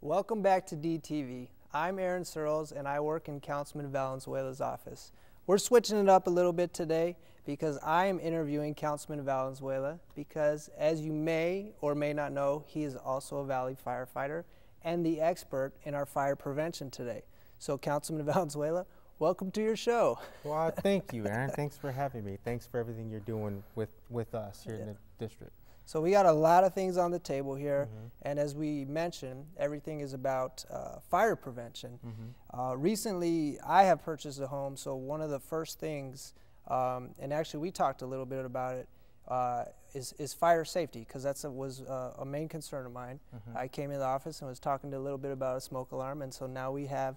Welcome back to DTV. I'm Aaron Searles and I work in Councilman Valenzuela's office. We're switching it up a little bit today because I am interviewing Councilman Valenzuela because, as you may or may not know, he is also a Valley firefighter and the expert in our fire prevention today. So Councilman Valenzuela, welcome to your show. Well, thank you, Aaron. Thanks for having me. Thanks for everything you're doing with us here in the district. So we got a lot of things on the table here, and as we mentioned, everything is about fire prevention. Recently, I have purchased a home, so one of the first things, and actually we talked a little bit about it, is fire safety, because that was a main concern of mine. I came in the office and was talking a little bit about a smoke alarm, and so now we have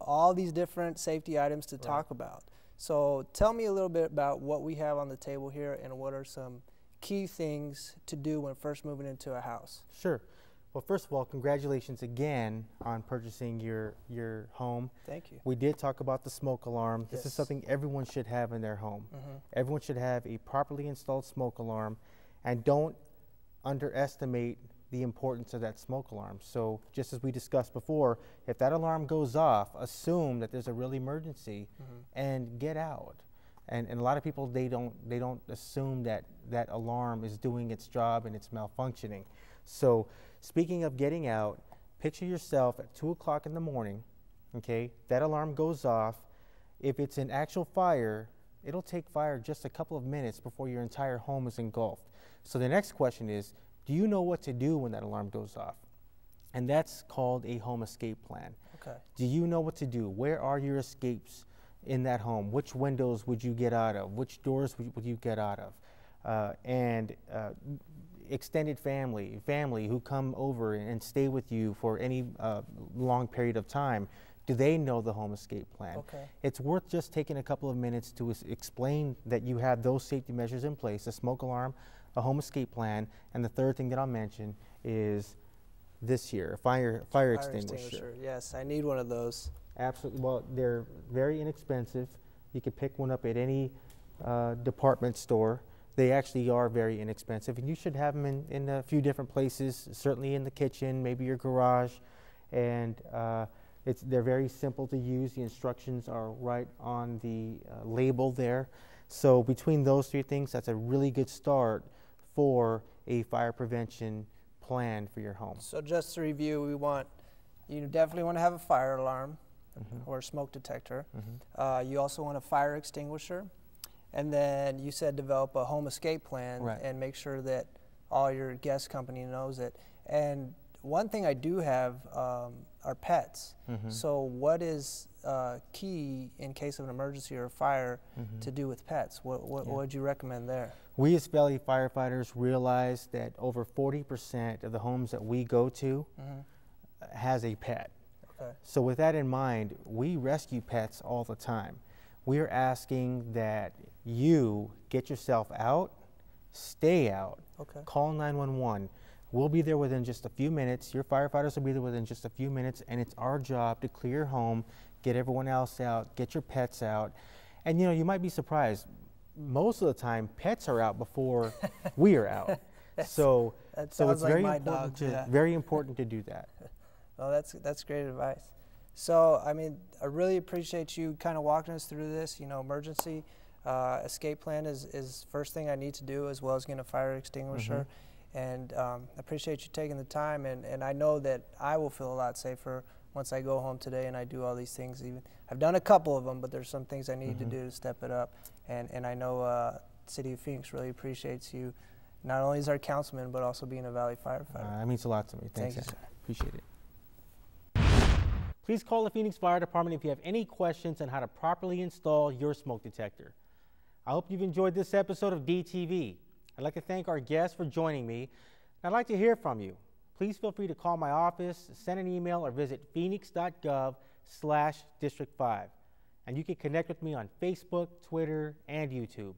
all these different safety items to talk about. So tell me a little bit about what we have on the table here and what are some key things to do when first moving into a house. Sure. Well, first of all, congratulations again on purchasing your home. Thank you. We did talk about the smoke alarm. This is something everyone should have in their home. Everyone should have a properly installed smoke alarm, and don't underestimate the importance of that smoke alarm. So just as we discussed before, if that alarm goes off, assume that there's a real emergency and get out. And a lot of people, they don't assume that that alarm is doing its job and it's malfunctioning. So speaking of getting out, picture yourself at 2 o'clock in the morning, okay? That alarm goes off. If it's an actual fire, it'll take fire just a couple of minutes before your entire home is engulfed. So the next question is, do you know what to do when that alarm goes off? And that's called a home escape plan. Okay. Do you know what to do? Where are your escapes in that home? Which windows would you get out of? Which doors would you get out of? Extended family who come over and stay with you for any long period of time, do they know the home escape plan? Okay. It's worth just taking a couple of minutes to explain that you have those safety measures in place: a smoke alarm, a home escape plan, and the third thing that I'll mention is this here, a fire extinguisher. Yes, I need one of those. Absolutely. Well, they're very inexpensive. You can pick one up at any department store. They actually are very inexpensive, and you should have them in a few different places, certainly in the kitchen, maybe your garage. And they're very simple to use. The instructions are right on the label there. So between those three things, that's a really good start for a fire prevention plan for your home. So just to review, you definitely want to have a fire alarm or a smoke detector. You also want a fire extinguisher. And then you said develop a home escape plan and make sure that all your guest company knows it. And one thing I do have are pets. So what is key in case of an emergency or a fire to do with pets? What would you recommend there? We as Valley firefighters realize that over 40% of the homes that we go to has a pet. So with that in mind, we rescue pets all the time. We are asking that you get yourself out, stay out, call 911. We'll be there within just a few minutes. Your firefighters will be there within just a few minutes, and it's our job to clear your home, get everyone else out, get your pets out. And you might be surprised, most of the time pets are out before we are out. So it's very important to do that. Well, that's great advice. So, I mean, I really appreciate you kind of walking us through this. Emergency escape plan is first thing I need to do, as well as getting a fire extinguisher. And I appreciate you taking the time, and I know that I will feel a lot safer once I go home today and I do all these things. I've done a couple of them, but there's some things I need to do to step it up. And I know City of Phoenix really appreciates you, not only as our councilman, but also being a Valley firefighter. That means a lot to me. Thanks, Thank you, sir. Appreciate it. Please call the Phoenix Fire Department if you have any questions on how to properly install your smoke detector. I hope you've enjoyed this episode of DTV. I'd like to thank our guests for joining me. I'd like to hear from you. Please feel free to call my office, send an email, or visit phoenix.gov/District 5. And you can connect with me on Facebook, Twitter, and YouTube.